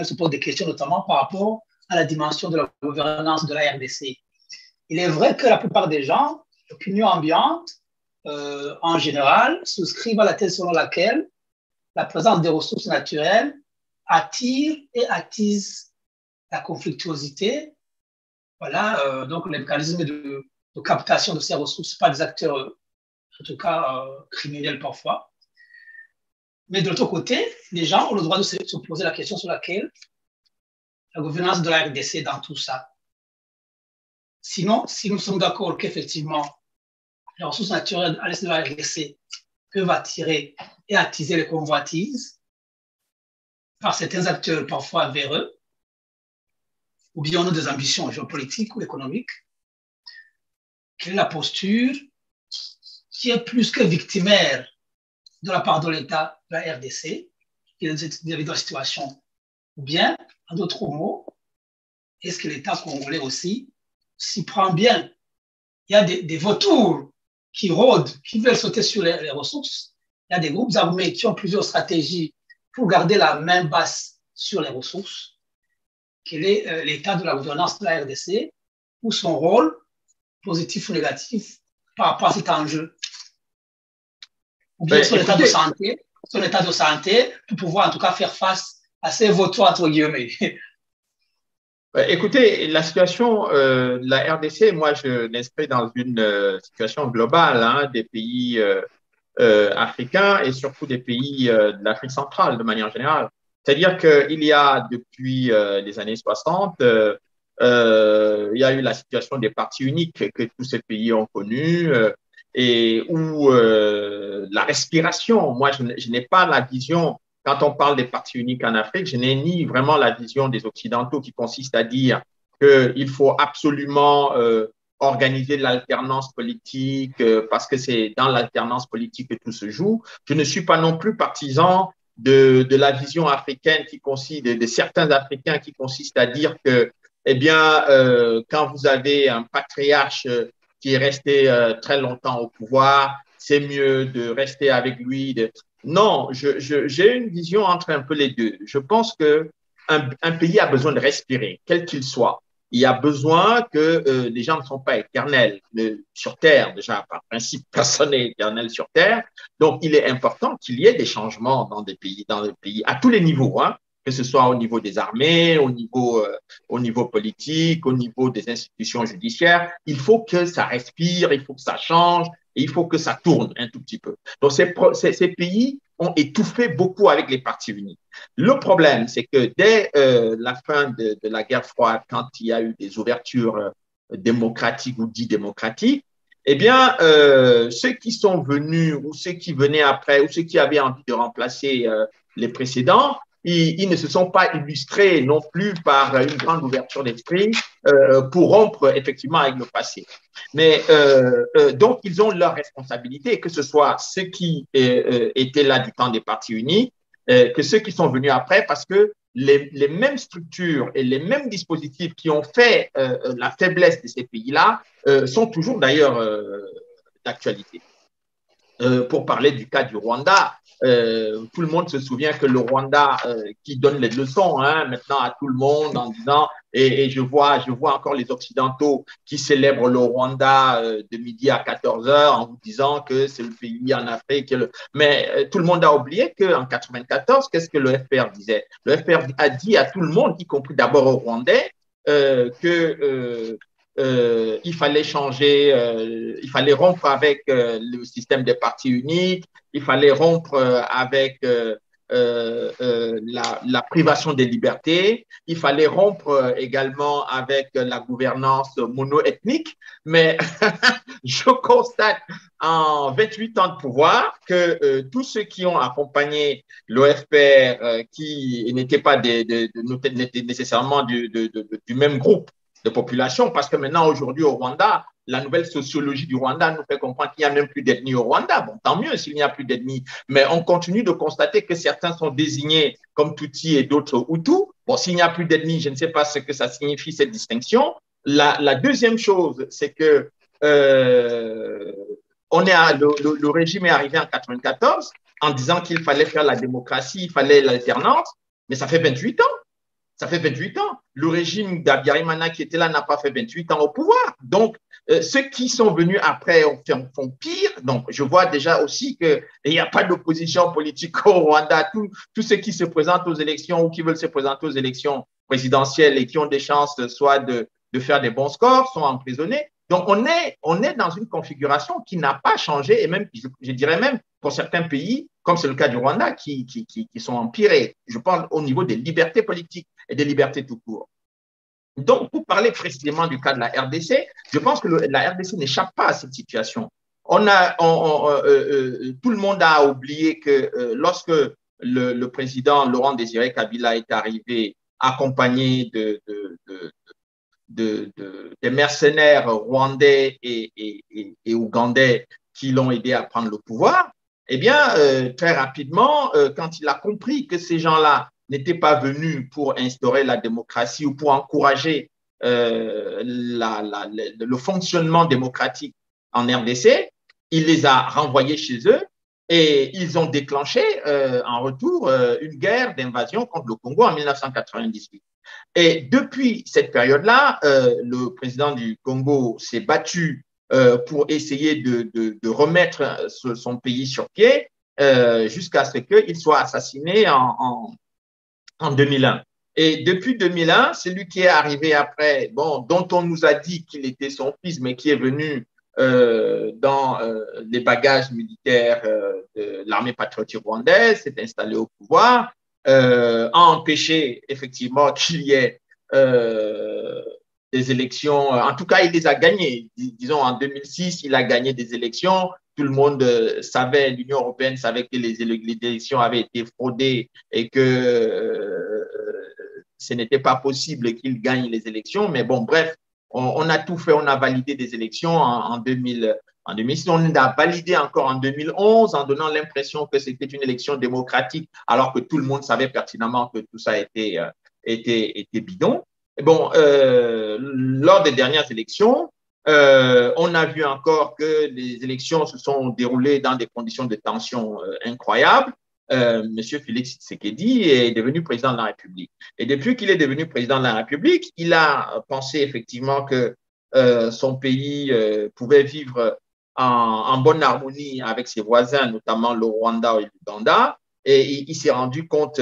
se pose des questions, notamment par rapport à la dimension de la gouvernance de la RDC. Il est vrai que la plupart des gens, l'opinion ambiante, en général, souscrivent à la thèse selon laquelle la présence des ressources naturelles attire et attise la conflictuosité. Voilà, donc les mécanismes de captation de ces ressources par des acteurs, en tout cas criminels parfois. Mais de l'autre côté, les gens ont le droit de se poser la question sur laquelle la gouvernance de la RDC dans tout ça. Sinon, si nous sommes d'accord qu'effectivement, les ressources naturelles à l'est de la RDC peuvent attirer et attiser les convoitises par certains acteurs parfois véreux, ou bien on a des ambitions géopolitiques ou économiques, quelle est la posture qui est plus que victimaire de la part de l'État de la RDC vis-à-vis de la situation? Ou bien, en d'autres mots, est-ce que l'État congolais aussi s'y prend bien? Il y a des vautours qui rôdent, qui veulent sauter sur les ressources. Il y a des groupes armés qui ont plusieurs stratégies pour garder la main basse sur les ressources. Quel est l'état de la gouvernance de la RDC ou son rôle, positif ou négatif, par rapport à cet enjeu? Ou bien son état de santé pour pouvoir en tout cas faire face à ces vautours entre guillemets. Écoutez, la situation de la RDC, moi, je l'inscris dans une situation globale des pays africains et surtout des pays de l'Afrique centrale de manière générale. C'est-à-dire qu'il y a depuis les années 60, il y a eu la situation des partis uniques que tous ces pays ont connus et où la respiration, moi, je n'ai pas la vision. Quand on parle des partis uniques en Afrique, je n'ai ni vraiment la vision des Occidentaux qui consiste à dire qu'il faut absolument organiser de l'alternance politique parce que c'est dans l'alternance politique que tout se joue. Je ne suis pas non plus partisan de la vision africaine qui consiste, de certains Africains qui consiste à dire que, eh bien, quand vous avez un patriarche qui est resté très longtemps au pouvoir, c'est mieux de rester avec lui. Non, j'ai une vision entre un peu les deux. Je pense qu'un pays a besoin de respirer, quel qu'il soit. Il y a besoin que les gens ne sont pas éternels sur Terre. Déjà, par principe, personne n'est éternel sur Terre. Donc, il est important qu'il y ait des changements dans des pays, à tous les niveaux, que ce soit au niveau des armées, au niveau politique, au niveau des institutions judiciaires. Il faut que ça respire, il faut que ça change, et il faut que ça tourne un tout petit peu. Donc, ces pays ont étouffé beaucoup avec les partis unis. Le problème, c'est que dès la fin de la guerre froide, quand il y a eu des ouvertures démocratiques ou dites démocratiques, eh bien, ceux qui sont venus ou ceux qui venaient après ou ceux qui avaient envie de remplacer les précédents, ils ne se sont pas illustrés non plus par une grande ouverture d'esprit pour rompre effectivement avec le passé. Mais donc, ils ont leurs responsabilités, que ce soit ceux qui étaient là du temps des partis unis, que ceux qui sont venus après, parce que les mêmes structures et les mêmes dispositifs qui ont fait la faiblesse de ces pays-là sont toujours d'ailleurs d'actualité. Pour parler du cas du Rwanda, tout le monde se souvient que le Rwanda qui donne les leçons maintenant à tout le monde en disant, et je vois encore les Occidentaux qui célèbrent le Rwanda de midi à 14 heures en vous disant que c'est le pays en Afrique. Mais tout le monde a oublié qu'en 94, qu'est-ce que le FPR disait? Le FPR a dit à tout le monde, y compris d'abord aux Rwandais, il fallait changer, il fallait rompre avec le système des partis uniques, il fallait rompre avec la privation des libertés, il fallait rompre également avec la gouvernance mono-ethnique, mais je constate en 28 ans de pouvoir que tous ceux qui ont accompagné l'OFPR, qui n'étaient pas n'étaient nécessairement du même groupe de population, parce que maintenant, aujourd'hui, au Rwanda, la nouvelle sociologie du Rwanda nous fait comprendre qu'il n'y a même plus d'ethnie au Rwanda. Bon, tant mieux s'il n'y a plus d'ethnie, mais on continue de constater que certains sont désignés comme Tutsi et d'autres Hutus. Bon, s'il n'y a plus d'ethnie, je ne sais pas ce que ça signifie, cette distinction. La deuxième chose, c'est que le régime est arrivé en 94 en disant qu'il fallait faire la démocratie, il fallait l'alternance, mais ça fait 28 ans. Ça fait 28 ans. Le régime d'Abiyarimana qui était là n'a pas fait 28 ans au pouvoir. Donc, ceux qui sont venus après font pire. Donc, je vois déjà aussi qu'il n'y a pas d'opposition politique au Rwanda. Tous ceux qui se présentent aux élections ou qui veulent se présenter aux élections présidentielles et qui ont des chances soit de faire des bons scores sont emprisonnés. Donc, on est dans une configuration qui n'a pas changé et même, je dirais même, pour certains pays, comme c'est le cas du Rwanda, qui sont empirés. Je parle au niveau des libertés politiques et des libertés tout court. Donc, pour parler précisément du cas de la RDC, je pense que la RDC n'échappe pas à cette situation. Tout le monde a oublié que lorsque le président Laurent Désiré Kabila est arrivé accompagné des mercenaires rwandais et ougandais qui l'ont aidé à prendre le pouvoir, eh bien, très rapidement, quand il a compris que ces gens-là n'étaient pas venus pour instaurer la démocratie ou pour encourager le fonctionnement démocratique en RDC, il les a renvoyés chez eux et ils ont déclenché en retour une guerre d'invasion contre le Congo en 1998. Et depuis cette période-là, le président du Congo s'est battu pour essayer de remettre son pays sur pied jusqu'à ce qu'il soit assassiné en 2001. Et depuis 2001, c'est lui qui est arrivé après, bon, dont on nous a dit qu'il était son fils, mais qui est venu dans les bagages militaires de l'armée patriotique rwandaise, s'est installé au pouvoir, a empêché effectivement qu'il y ait des élections. En tout cas, il les a gagnées. Disons, en 2006, il a gagné des élections. Tout le monde savait, l'Union européenne savait que les élections avaient été fraudées et que ce n'était pas possible qu'il gagne les élections. Mais bon, bref, on a tout fait. On a validé des élections en 2006. On a validé encore en 2011 en donnant l'impression que c'était une élection démocratique, alors que tout le monde savait pertinemment que tout ça était bidon. Bon, lors des dernières élections, on a vu encore que les élections se sont déroulées dans des conditions de tension incroyables. Monsieur Félix Tshisekedi est devenu président de la République. Et depuis qu'il est devenu président de la République, il a pensé effectivement que son pays pouvait vivre en bonne harmonie avec ses voisins, notamment le Rwanda et l'Ouganda. Et il s'est rendu compte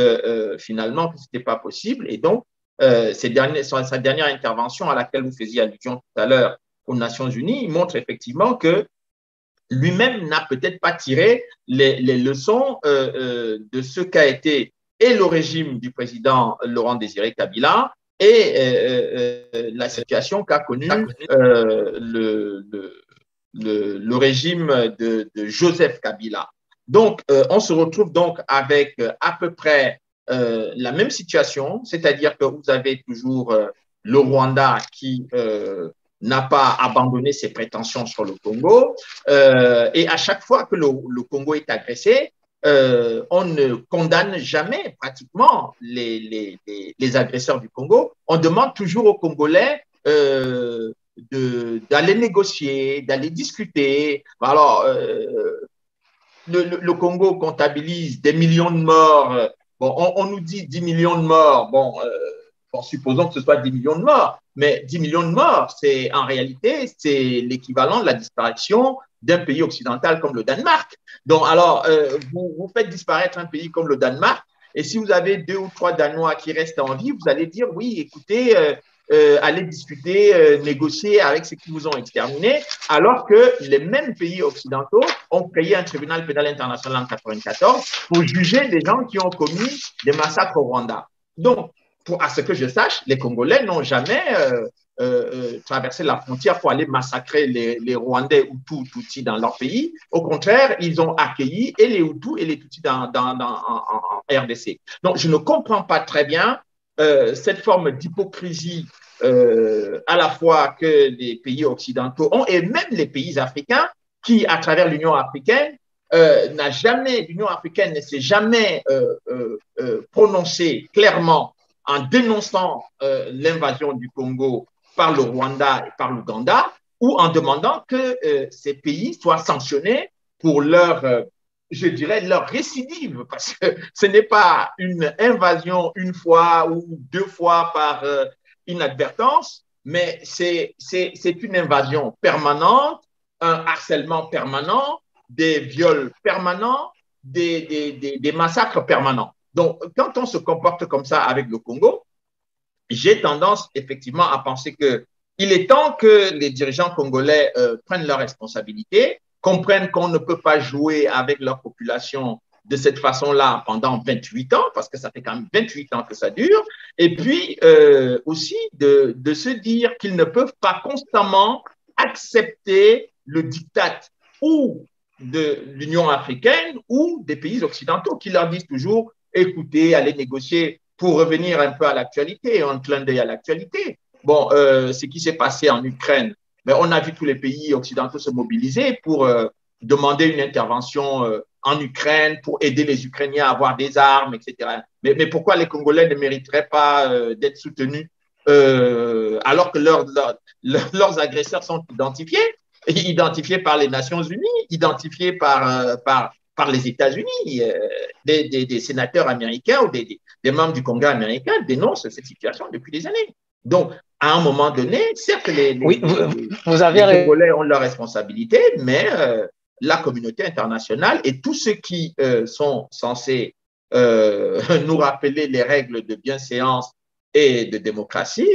finalement que ce n'était pas possible. Et donc, sa dernière intervention à laquelle vous faisiez allusion tout à l'heure aux Nations Unies montre effectivement que lui-même n'a peut-être pas tiré les leçons de ce qu'a été et le régime du président Laurent Désiré Kabila et la situation qu'a connue le régime de Joseph Kabila. Donc, on se retrouve donc avec à peu près la même situation, c'est-à-dire que vous avez toujours le Rwanda qui n'a pas abandonné ses prétentions sur le Congo. Et à chaque fois que le Congo est agressé, on ne condamne jamais pratiquement les agresseurs du Congo. On demande toujours aux Congolais d'aller négocier, d'aller discuter. Alors, le Congo comptabilise des millions de morts. Bon, on nous dit 10 millions de morts. Bon, supposons que ce soit 10 millions de morts. Mais 10 millions de morts, en réalité, c'est l'équivalent de la disparition d'un pays occidental comme le Danemark. Donc, alors, vous faites disparaître un pays comme le Danemark, et si vous avez 2 ou 3 Danois qui restent en vie, vous allez dire, oui, écoutez, allez discuter, négocier avec ceux qui vous ont exterminés, alors que les mêmes pays occidentaux ont créé un tribunal pénal international en 1994 pour juger les gens qui ont commis des massacres au Rwanda. Donc, à ce que je sache, les Congolais n'ont jamais traversé la frontière pour aller massacrer les Rwandais Hutus dans leur pays. Au contraire, ils ont accueilli et les Hutus et les Tutsis en RDC. Donc, je ne comprends pas très bien cette forme d'hypocrisie à la fois que les pays occidentaux ont et même les pays africains qui, à travers l'Union africaine, l'Union africaine ne s'est jamais prononcée clairement en dénonçant l'invasion du Congo par le Rwanda et par l'Ouganda, ou en demandant que ces pays soient sanctionnés pour leur je dirais, leur récidive, parce que ce n'est pas une invasion une fois ou deux fois par inadvertance, mais c'est une invasion permanente, un harcèlement permanent, des viols permanents, des massacres permanents. Donc, quand on se comporte comme ça avec le Congo, j'ai tendance effectivement à penser qu'il est temps que les dirigeants congolais prennent leurs responsabilités, comprennent qu'on ne peut pas jouer avec leur population de cette façon-là pendant 28 ans, parce que ça fait quand même 28 ans que ça dure, et puis aussi de se dire qu'ils ne peuvent pas constamment accepter le diktat ou de l'Union africaine ou des pays occidentaux qui leur disent toujours, écoutez, allez négocier pour revenir un peu à l'actualité, un clin d'œil à l'actualité. Bon, ce qui s'est passé en Ukraine, mais on a vu tous les pays occidentaux se mobiliser pour demander une intervention en Ukraine, pour aider les Ukrainiens à avoir des armes, etc. Mais pourquoi les Congolais ne mériteraient pas d'être soutenus alors que leurs agresseurs sont identifiés par les Nations Unies, identifiés par les États-Unis, des sénateurs américains ou des membres du Congrès américain dénoncent cette situation depuis des années. Donc, à un moment donné, certes, les Congolais ont leurs responsabilités, mais la communauté internationale et tous ceux qui sont censés nous rappeler les règles de bienséance et de démocratie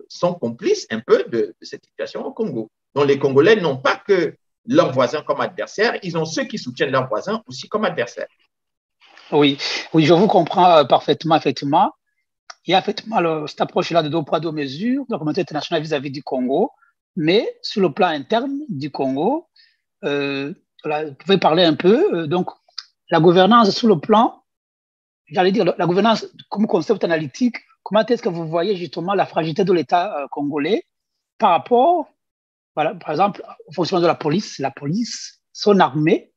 sont complices un peu de cette situation au Congo. Donc, les Congolais n'ont pas que leurs voisins comme adversaires, ils ont ceux qui soutiennent leurs voisins aussi comme adversaires. Oui, oui, je vous comprends parfaitement, effectivement. Il y a effectivement cette approche-là de deux poids, deux mesures de la communauté internationale vis-à-vis du Congo, mais sur le plan interne du Congo, vous pouvez parler un peu, donc la gouvernance sur le plan, j'allais dire, la gouvernance comme concept analytique, comment est-ce que vous voyez justement la fragilité de l'État congolais par rapport, voilà, par exemple, au fonctionnement de la police, son armée,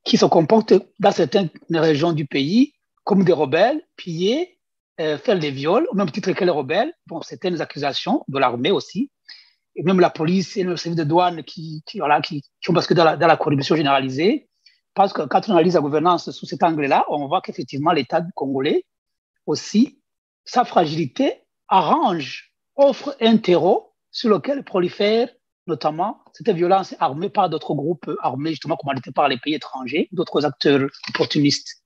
qui se comporte dans certaines régions du pays comme des rebelles, piller, faire des viols, au même titre que les rebelles, bon, certaines accusations de l'armée aussi, et même la police et le service de douane qui ont basculé dans la corruption généralisée. Parce que quand on analyse la gouvernance sous cet angle-là, on voit qu'effectivement l'État congolais aussi, sa fragilité offre un terreau sur lequel prolifèrent notamment cette violence armée par d'autres groupes armés, justement commandités par les pays étrangers, d'autres acteurs opportunistes.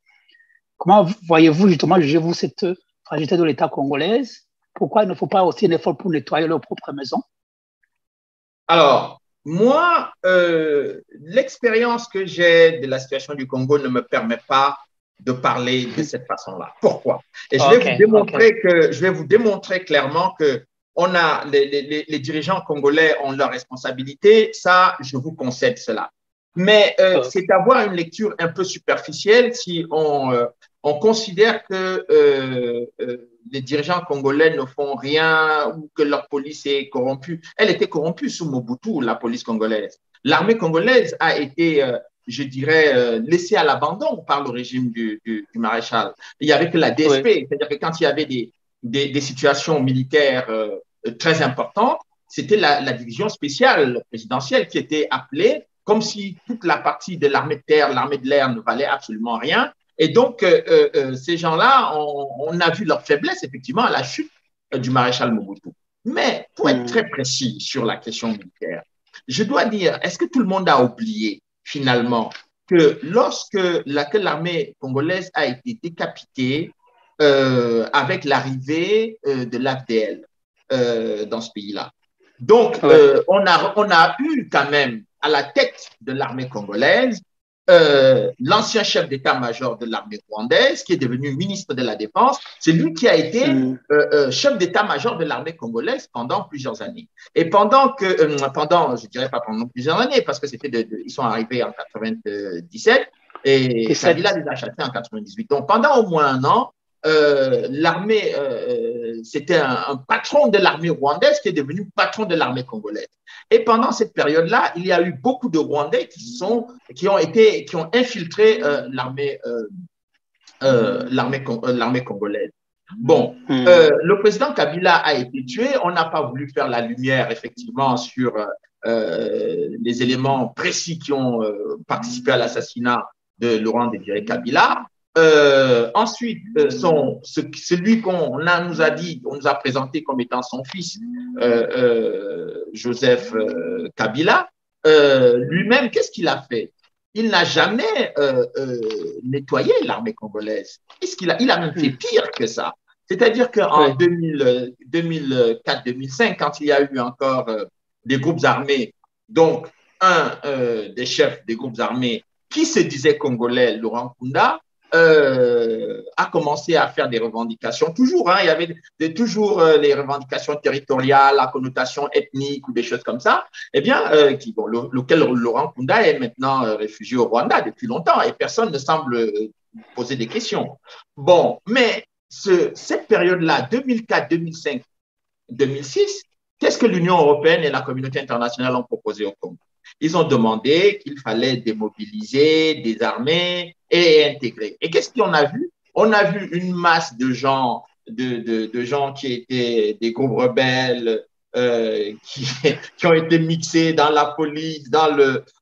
Comment voyez-vous justement, jugez-vous cette fragilité de l'État congolaise? Pourquoi il ne faut pas aussi un effort pour nettoyer leur propre maison? Alors, moi, l'expérience que j'ai de la situation du Congo ne me permet pas de parler de cette façon-là. Pourquoi? Et je vais vous démontrer clairement que les dirigeants congolais ont leurs responsabilités. Ça, je vous concède cela. Mais c'est avoir une lecture un peu superficielle si on considère que les dirigeants congolais ne font rien ou que leur police est corrompue. Elle était corrompue sous Mobutu, la police congolaise. L'armée congolaise a été, je dirais, laissée à l'abandon par le régime du maréchal. Il n'y avait que la DSP, oui. C'est-à-dire que quand il y avait des situations militaires très importantes, c'était la division spéciale présidentielle qui était appelée, comme si toute la partie de l'armée de terre, l'armée de l'air ne valait absolument rien. Et donc, ces gens-là, on a vu leur faiblesse, effectivement, à la chute du maréchal Mobutu. Mais pour être très précis sur la question militaire, je dois dire, est-ce que tout le monde a oublié, finalement, que lorsque l'armée congolaise a été décapitée avec l'arrivée de l'AFDL dans ce pays-là, donc on a eu quand même à la tête de l'armée congolaise l'ancien chef d'état-major de l'armée rwandaise, qui est devenu ministre de la Défense. C'est lui qui a été chef d'état-major de l'armée congolaise pendant plusieurs années. Et je dirais pas pendant plusieurs années, parce que ils sont arrivés en 97 et Kabila les a chassés en 98. Donc pendant au moins un an, l'armée, c'était un patron de l'armée rwandaise qui est devenu patron de l'armée congolaise. Et pendant cette période-là, il y a eu beaucoup de Rwandais qui ont infiltré l'armée congolaise. Bon, le président Kabila a été tué. On n'a pas voulu faire la lumière, effectivement, sur les éléments précis qui ont participé à l'assassinat de Laurent Désiré Kabila. Ensuite, celui nous a dit, on nous a présenté comme étant son fils, Joseph Kabila, lui-même, qu'est-ce qu'il a fait? Il n'a jamais nettoyé l'armée congolaise. Il a même fait pire que ça. C'est-à-dire qu'en 2004-2005, quand il y a eu encore des groupes armés, donc un des chefs des groupes armés qui se disait congolais, Laurent Nkunda, a commencé à faire des revendications. Toujours, il y avait toujours les revendications territoriales, à connotation ethnique ou des choses comme ça, eh bien, lequel Laurent Nkunda est maintenant réfugié au Rwanda depuis longtemps et personne ne semble poser des questions. Bon, mais cette période-là, 2004, 2005, 2006, qu'est-ce que l'Union européenne et la communauté internationale ont proposé au Congo? Ils ont demandé qu'il fallait démobiliser, désarmer et intégrer. Et qu'est-ce qu'on a vu? On a vu une masse de gens, de gens qui étaient des groupes rebelles, qui ont été mixés dans la police, dans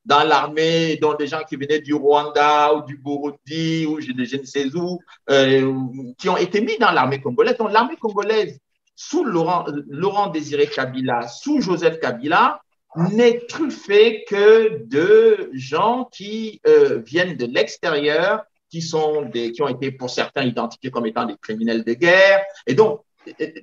l'armée, dont des gens qui venaient du Rwanda ou du Burundi ou je ne sais où, qui ont été mis dans l'armée congolaise. Donc l'armée congolaise, sous Laurent Désiré Kabila, sous Joseph Kabila, n'est truffée que de gens qui viennent de l'extérieur, qui ont été pour certains identifiés comme étant des criminels de guerre. Et donc,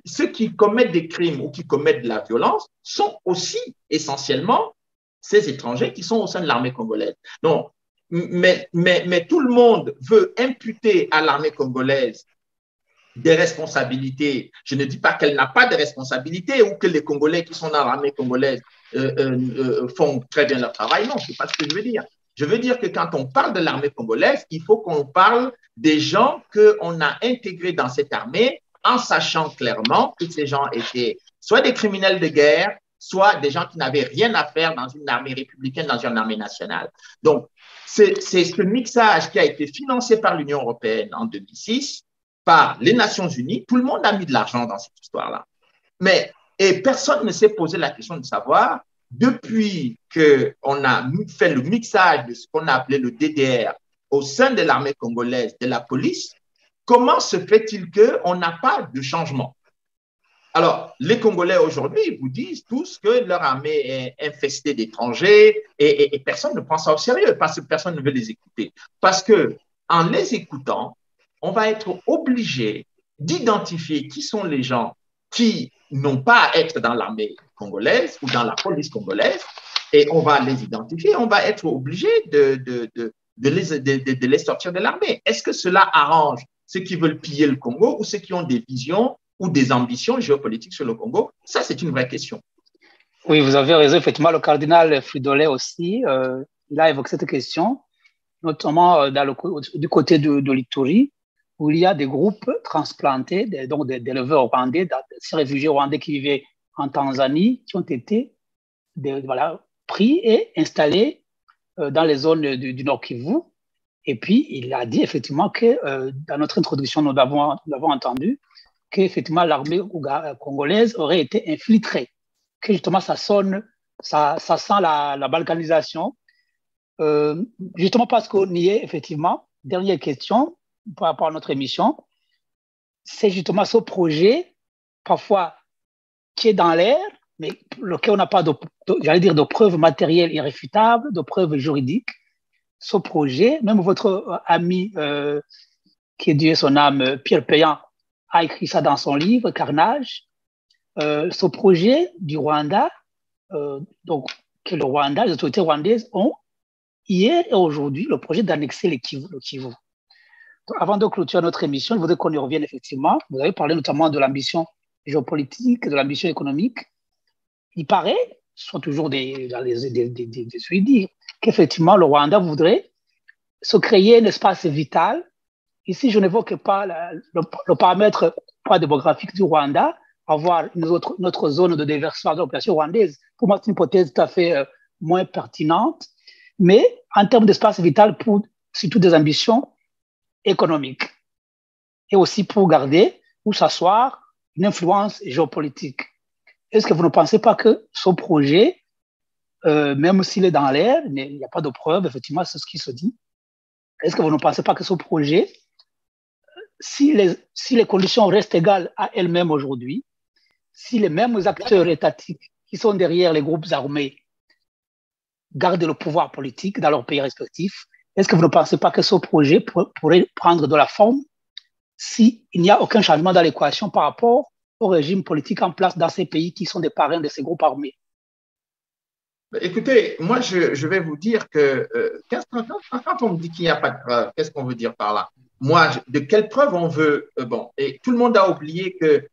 ceux qui commettent des crimes ou qui commettent de la violence sont aussi essentiellement ces étrangers qui sont au sein de l'armée congolaise. Donc, mais tout le monde veut imputer à l'armée congolaise des responsabilités. Je ne dis pas qu'elle n'a pas de responsabilités ou que les Congolais qui sont dans l'armée congolaise font très bien leur travail. Non, ce n'est pas ce que je veux dire. Je veux dire que quand on parle de l'armée congolaise, il faut qu'on parle des gens qu'on a intégrés dans cette armée en sachant clairement que ces gens étaient soit des criminels de guerre, soit des gens qui n'avaient rien à faire dans une armée républicaine, dans une armée nationale. Donc, c'est ce mixage qui a été financé par l'Union européenne en 2006, par les Nations Unies. Tout le monde a mis de l'argent dans cette histoire-là. Et personne ne s'est posé la question de savoir, depuis qu'on a fait le mixage de ce qu'on a appelé le DDR au sein de l'armée congolaise, de la police, comment se fait-il qu'on n'a pas de changement? Alors, les Congolais aujourd'hui vous disent tous que leur armée est infestée d'étrangers et personne ne prend ça au sérieux parce que personne ne veut les écouter. Parce qu'en les écoutant, on va être obligé d'identifier qui sont les gens qui n'ont pas à être dans l'armée congolaise ou dans la police congolaise, et on va les identifier, on va être obligé de les sortir de l'armée. Est-ce que cela arrange ceux qui veulent piller le Congo ou ceux qui ont des visions ou des ambitions géopolitiques sur le Congo? Ça, c'est une vraie question. Oui, vous avez raison. Effectivement, le cardinal Fridolin aussi, il a évoqué cette question, notamment du côté de l'Ituri, où il y a des groupes transplantés, donc des éleveurs rwandais, des réfugiés rwandais qui vivaient en Tanzanie, qui ont été pris et installés dans les zones du Nord Kivu. Et puis, il a dit effectivement que dans notre introduction, nous l'avons entendu, qu'effectivement, l'armée congolaise aurait été infiltrée, que justement, ça sent la balkanisation. Justement parce qu'on y est, effectivement, dernière question, par rapport à notre émission, c'est justement ce projet, parfois, qui est dans l'air, mais pour lequel on n'a pas de preuves matérielles irréfutables, de preuves juridiques. Ce projet, même votre ami, qui est Dieu son âme, Pierre Péan, a écrit ça dans son livre, Carnage. Ce projet du Rwanda, donc, que le Rwanda, les autorités rwandaises ont, hier et aujourd'hui, le projet d'annexer le Kivu. Avant de clôturer notre émission, je voudrais qu'on y revienne effectivement. Vous avez parlé notamment de l'ambition géopolitique, de l'ambition économique. Il paraît, ce sont toujours des suivis, qu'effectivement, le Rwanda voudrait se créer un espace vital. Ici, je n'évoque pas le paramètre démographique du Rwanda, avoir notre zone de déversement de la population rwandaise. Pour moi, c'est une hypothèse tout à fait moins pertinente. Mais en termes d'espace vital, pour surtout des ambitions économiques et aussi pour garder ou s'asseoir une influence géopolitique. Est-ce que vous ne pensez pas que ce projet même s'il est dans l'air, mais il n'y a pas de preuve, effectivement, c'est ce qui se dit. Est-ce que vous ne pensez pas que ce projet, si les conditions restent égales à elles-mêmes aujourd'hui, si les mêmes acteurs étatiques qui sont derrière les groupes armés gardent le pouvoir politique dans leurs pays respectifs, est-ce que vous ne pensez pas que ce projet pourrait prendre de la forme s'il n'y a aucun changement dans l'équation par rapport au régime politique en place dans ces pays qui sont des parrains de ces groupes armés? Écoutez, moi, je vais vous dire que quand on me dit qu'il n'y a pas de preuve, qu'est-ce qu'on veut dire par là? Moi, de quelle preuve on veut? Bon, et tout le monde a oublié que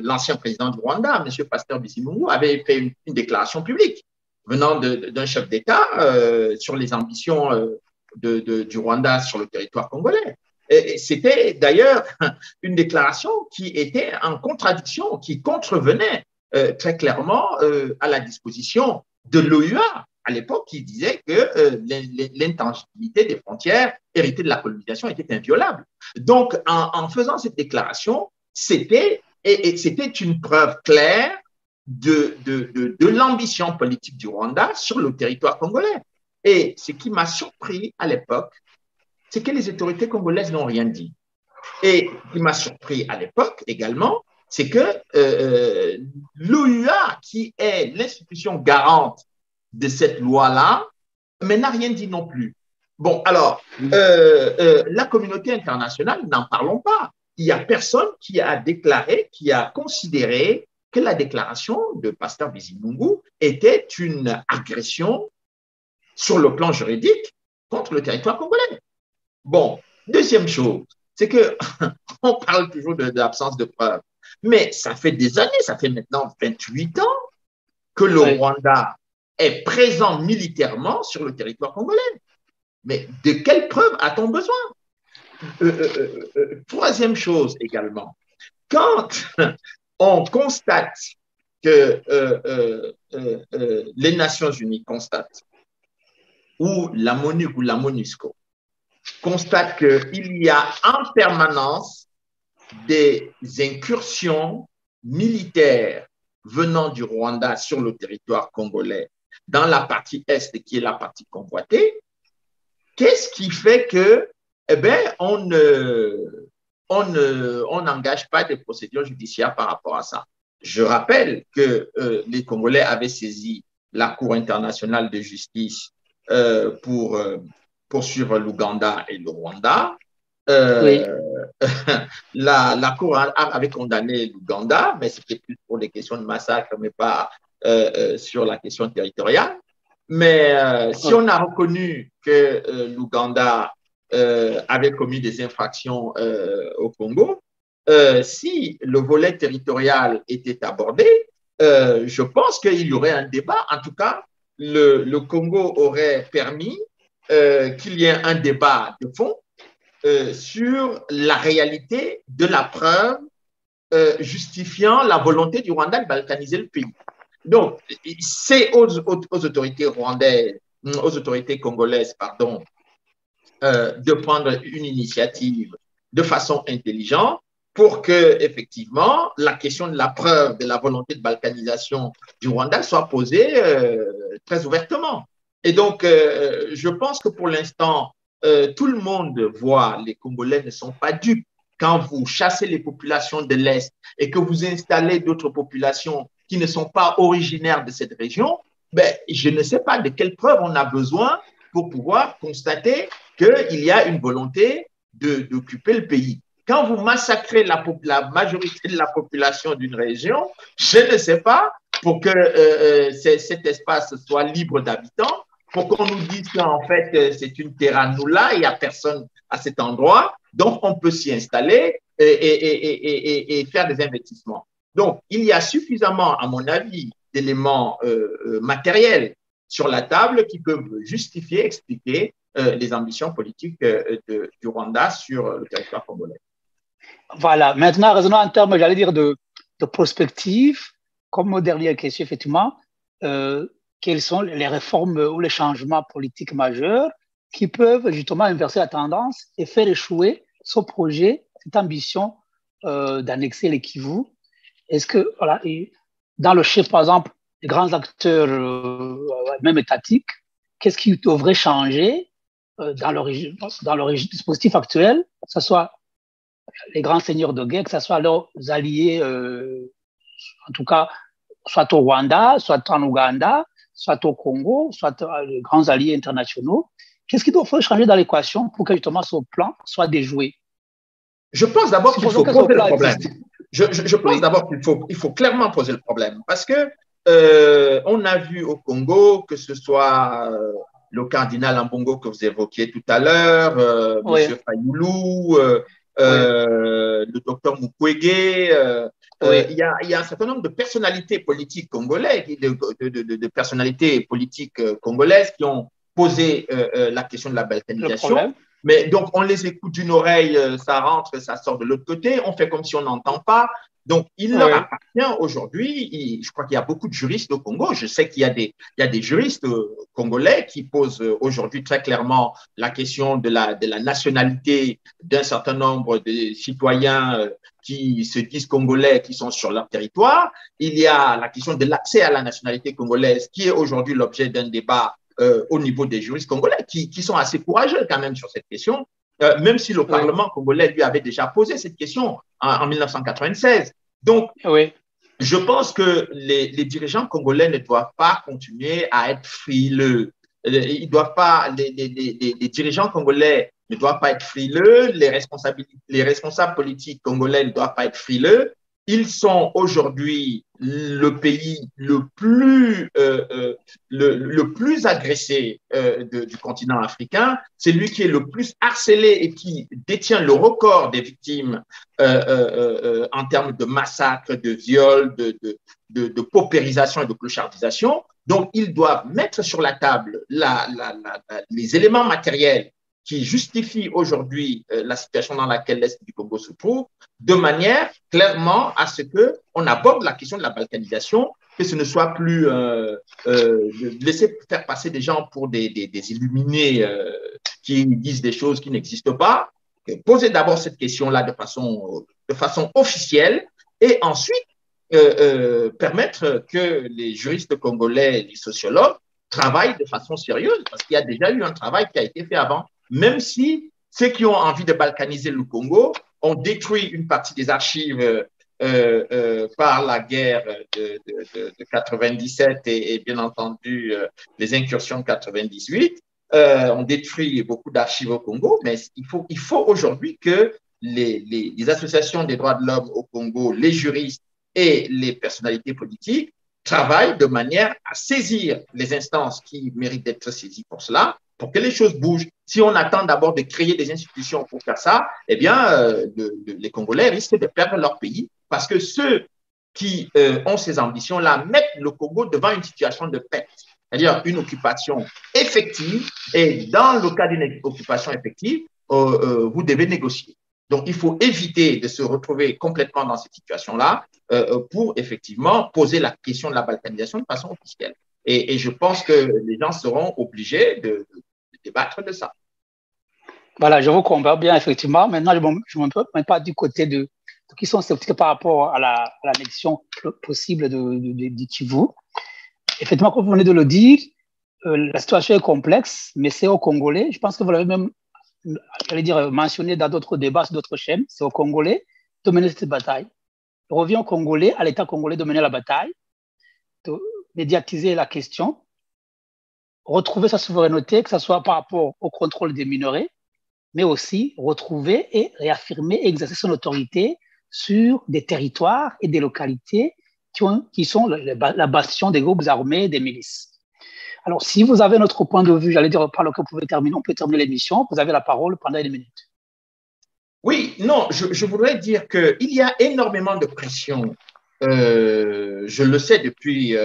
l'ancien président du Rwanda, M. Pasteur Bizimungu, avait fait une déclaration publique venant d'un chef d'État sur les ambitions du Rwanda sur le territoire congolais. Et c'était d'ailleurs une déclaration qui était en contradiction, qui contrevenait très clairement à la disposition de l'OUA à l'époque, qui disait que l'intangibilité des frontières héritées de la colonisation était inviolable. Donc, en faisant cette déclaration, c'était une preuve claire de l'ambition politique du Rwanda sur le territoire congolais. Et ce qui m'a surpris à l'époque, c'est que les autorités congolaises n'ont rien dit. Et ce qui m'a surpris à l'époque également, c'est que l'OUA, qui est l'institution garante de cette loi-là, mais n'a rien dit non plus. Bon, alors, la communauté internationale, n'en parlons pas. Il n'y a personne qui a déclaré, qui a considéré que la déclaration de Pasteur Bizimungu était une agression sur le plan juridique contre le territoire congolais. Bon, deuxième chose, c'est qu'on parle toujours de l'absence de preuves. Mais ça fait des années, ça fait maintenant 28 ans que le Rwanda est présent militairement sur le territoire congolais. Mais de quelles preuves a-t-on besoin? Troisième chose également, quand on constate que les Nations Unies constatent, ou la MONUC ou la MONUSCO constate qu'il y a en permanence des incursions militaires venant du Rwanda sur le territoire congolais, dans la partie est, qui est la partie convoitée, qu'est-ce qui fait que, eh bien, on n'engage pas de procédures judiciaires par rapport à ça? Je rappelle que les Congolais avaient saisi la Cour internationale de justice pour poursuivre l'Ouganda et le Rwanda. Oui. La Cour avait condamné l'Ouganda, mais c'était plus pour des questions de massacre, mais pas sur la question territoriale. Mais si on a reconnu que l'Ouganda avait commis des infractions au Congo, si le volet territorial était abordé, je pense qu'il y aurait un débat. En tout cas, le Congo aurait permis qu'il y ait un débat de fond sur la réalité de la preuve justifiant la volonté du Rwanda de balkaniser le pays. Donc, c'est aux autorités rwandaises, aux autorités congolaises, pardon, de prendre une initiative de façon intelligente pour que, effectivement, la question de la preuve de la volonté de balkanisation du Rwanda soit posée très ouvertement. Et donc, je pense que pour l'instant, tout le monde voit, les Congolais ne sont pas dupes. Quand vous chassez les populations de l'Est et que vous installez d'autres populations qui ne sont pas originaires de cette région, ben, je ne sais pas de quelles preuves on a besoin pour pouvoir constater qu'il y a une volonté d'occuper le pays. Quand vous massacrez la majorité de la population d'une région, je ne sais pas, pour que cet espace soit libre d'habitants, pour qu'on nous dise qu'en fait, c'est une terra nulla, il n'y a personne à cet endroit, donc on peut s'y installer et faire des investissements. Donc, il y a suffisamment, à mon avis, d'éléments matériels sur la table qui peuvent justifier, expliquer les ambitions politiques du Rwanda sur le territoire congolais. Voilà. Maintenant, raisonnons en termes, j'allais dire, de prospective. Comme dernière question, effectivement, quelles sont les réformes ou les changements politiques majeurs qui peuvent justement inverser la tendance et faire échouer ce projet, cette ambition d'annexer les Kivu? Est-ce que, voilà, dans le chef, par exemple, les grands acteurs, même étatiques, qu'est-ce qui devrait changer dans leur dispositif actuel, que ce soit les grands seigneurs de guerre, que ce soit leurs alliés, en tout cas, soit au Rwanda, soit en Ouganda, soit au Congo, soit les grands alliés internationaux. Qu'est-ce qui doit changer dans l'équation pour que justement ce plan soit déjoué? Je pense d'abord qu'il faut poser le problème. Je pense oui. d'abord qu'il faut clairement poser le problème parce que on a vu au Congo que ce soit le cardinal Ambongo que vous évoquiez tout à l'heure, oui. M. Fayoulou, oui. le docteur Mukwege, oui. il y a un certain nombre de personnalités politiques congolaises, de personnalités politiques congolaises qui ont posé la question de la balkanisation. Mais donc, on les écoute d'une oreille, ça rentre, ça sort de l'autre côté, on fait comme si on n'entend pas. Donc, il leur appartient aujourd'hui, je crois qu'il y a beaucoup de juristes au Congo, je sais qu'il y a des juristes congolais qui posent aujourd'hui très clairement la question de la nationalité d'un certain nombre de citoyens qui se disent congolais, qui sont sur leur territoire. Il y a la question de l'accès à la nationalité congolaise, qui est aujourd'hui l'objet d'un débat au niveau des juristes congolais, qui sont assez courageux quand même sur cette question, même si le Parlement congolais lui avait déjà posé cette question en 1996. Donc, je pense que les dirigeants congolais ne doivent pas continuer à être frileux. Ils doivent pas, les dirigeants congolais ne doivent pas être frileux, les responsables politiques congolais ne doivent pas être frileux. Ils sont aujourd'hui le pays le plus agressé du continent africain. C'est lui qui est le plus harcelé et qui détient le record des victimes en termes de massacres, de viols, de paupérisation et de clochardisation. Donc, ils doivent mettre sur la table les éléments matériels qui justifient aujourd'hui la situation dans laquelle l'Est du Congo se trouve, de manière clairement à ce qu'on aborde la question de la balkanisation, que ce ne soit plus de laisser faire passer des gens pour des illuminés qui disent des choses qui n'existent pas. Poser d'abord cette question-là de façon officielle et ensuite permettre que les juristes congolais et les sociologues travaillent de façon sérieuse, parce qu'il y a déjà eu un travail qui a été fait avant, même si ceux qui ont envie de balkaniser le Congo ont détruit une partie des archives par la guerre de 97 et bien entendu les incursions de 98, ont détruit beaucoup d'archives au Congo, mais il faut aujourd'hui que les associations des droits de l'homme au Congo, les juristes et les personnalités politiques travaillent de manière à saisir les instances qui méritent d'être saisies pour cela, pour que les choses bougent. Si on attend d'abord de créer des institutions pour faire ça, eh bien, les Congolais risquent de perdre leur pays parce que ceux qui ont ces ambitions-là mettent le Congo devant une situation de perte, c'est-à-dire une occupation effective. Et dans le cas d'une occupation effective, vous devez négocier. Donc, il faut éviter de se retrouver complètement dans cette situation-là pour effectivement poser la question de la balkanisation de façon officielle. Et je pense que les gens seront obligés de débattre de ça. Voilà, je vous comprends bien, effectivement. Maintenant, je ne me mets pas du côté de qui sont sceptiques par rapport à l'annexion possible du Kivu. Effectivement, comme vous venez de le dire, la situation est complexe, mais c'est aux Congolais. Je pense que vous l'avez même, j'allais dire, mentionné dans d'autres débats sur d'autres chaînes. C'est aux Congolais de mener cette bataille. Il revient aux Congolais, à l'État congolais de mener la bataille, de médiatiser la question, retrouver sa souveraineté, que ce soit par rapport au contrôle des minerais, mais aussi retrouver et réaffirmer et exercer son autorité sur des territoires et des localités qui sont la bastion des groupes armés et des milices. Alors, si vous avez notre point de vue, j'allais dire par lequel on peut terminer l'émission, vous avez la parole pendant une minute. Oui, non, je voudrais dire qu'il y a énormément de pression. Je le sais depuis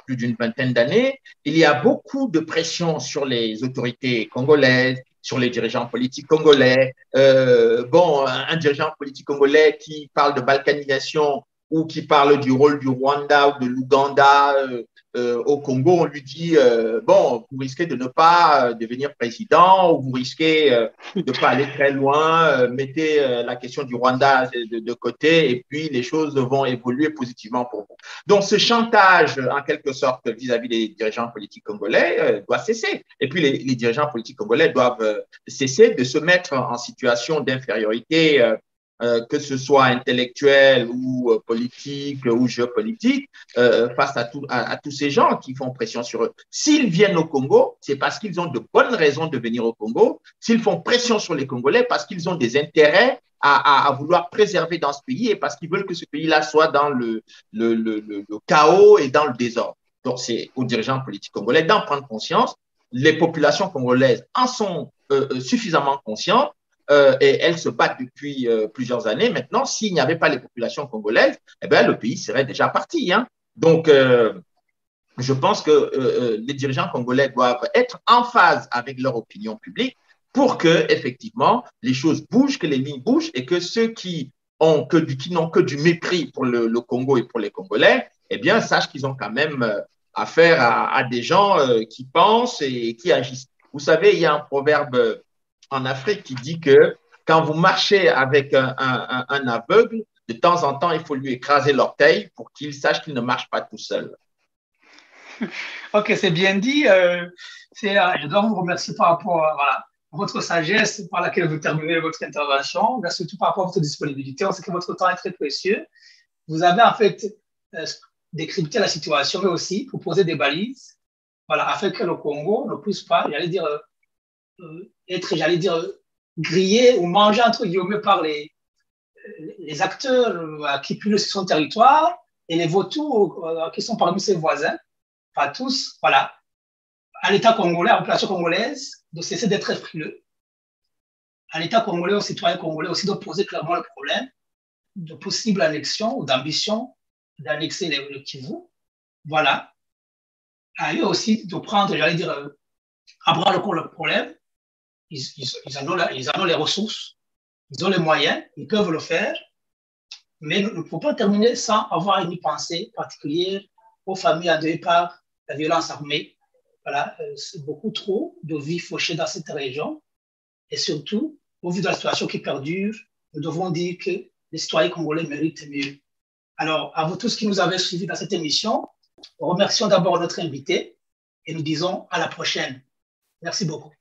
plus d'une vingtaine d'années. Il y a beaucoup de pression sur les autorités congolaises, sur les dirigeants politiques congolais. Un dirigeant politique congolais qui parle de balkanisation ou qui parle du rôle du Rwanda ou de l'Ouganda au Congo, on lui dit bon, vous risquez de ne pas devenir président ou vous risquez de ne pas aller très loin, mettez la question du Rwanda de côté et puis les choses vont évoluer positivement pour vous. Donc, ce chantage, en quelque sorte, vis-à-vis des dirigeants politiques congolais doit cesser. Et puis, les dirigeants politiques congolais doivent cesser de se mettre en situation d'infériorité que ce soit intellectuel ou politique ou géopolitique, face à tous ces gens qui font pression sur eux. S'ils viennent au Congo, c'est parce qu'ils ont de bonnes raisons de venir au Congo. S'ils font pression sur les Congolais, parce qu'ils ont des intérêts à vouloir préserver dans ce pays et parce qu'ils veulent que ce pays-là soit dans le chaos et dans le désordre. Donc, c'est aux dirigeants politiques congolais d'en prendre conscience. Les populations congolaises en sont suffisamment conscientes. Et elles se battent depuis plusieurs années. Maintenant, s'il n'y avait pas les populations congolaises, eh bien, le pays serait déjà parti. Hein. Donc, je pense que les dirigeants congolais doivent être en phase avec leur opinion publique pour que, effectivement, les choses bougent, que les lignes bougent et que ceux qui n'ont que du mépris pour le Congo et pour les Congolais, eh bien, sachent qu'ils ont quand même affaire à des gens qui pensent et qui agissent. Vous savez, il y a un proverbe en Afrique qui dit que quand vous marchez avec un aveugle, de temps en temps, il faut lui écraser l'orteil pour qu'il sache qu'il ne marche pas tout seul. Ok, c'est bien dit. Je dois vous remercier par rapport à votre sagesse par laquelle vous terminez votre intervention, mais surtout par rapport à votre disponibilité. On sait que votre temps est très précieux. Vous avez en fait décrypté la situation, mais aussi proposé des balises, afin que le Congo ne puisse pas, être, grillé ou mangé, entre guillemets, par les acteurs qui pullulent sur son territoire et les vautours qui sont parmi ses voisins, pas tous, à l'État congolais, à la population congolaise, de cesser d'être frileux. À l'État congolais, aux citoyens congolais aussi de poser clairement le problème de possible annexion ou d'ambition d'annexer le Kivu. Voilà. À eux aussi de prendre, à bras le corps le problème. Ils en ont les ressources, ils ont les moyens, ils peuvent le faire, mais nous ne pouvons pas terminer sans avoir une pensée particulière aux familles endeuillées par la violence armée. C'est beaucoup trop de vies fauchées dans cette région. Et surtout, au vu de la situation qui perdure, nous devons dire que les citoyens congolais méritent mieux. Alors, à vous tous qui nous avez suivis dans cette émission, remercions d'abord notre invité et nous disons à la prochaine. Merci beaucoup.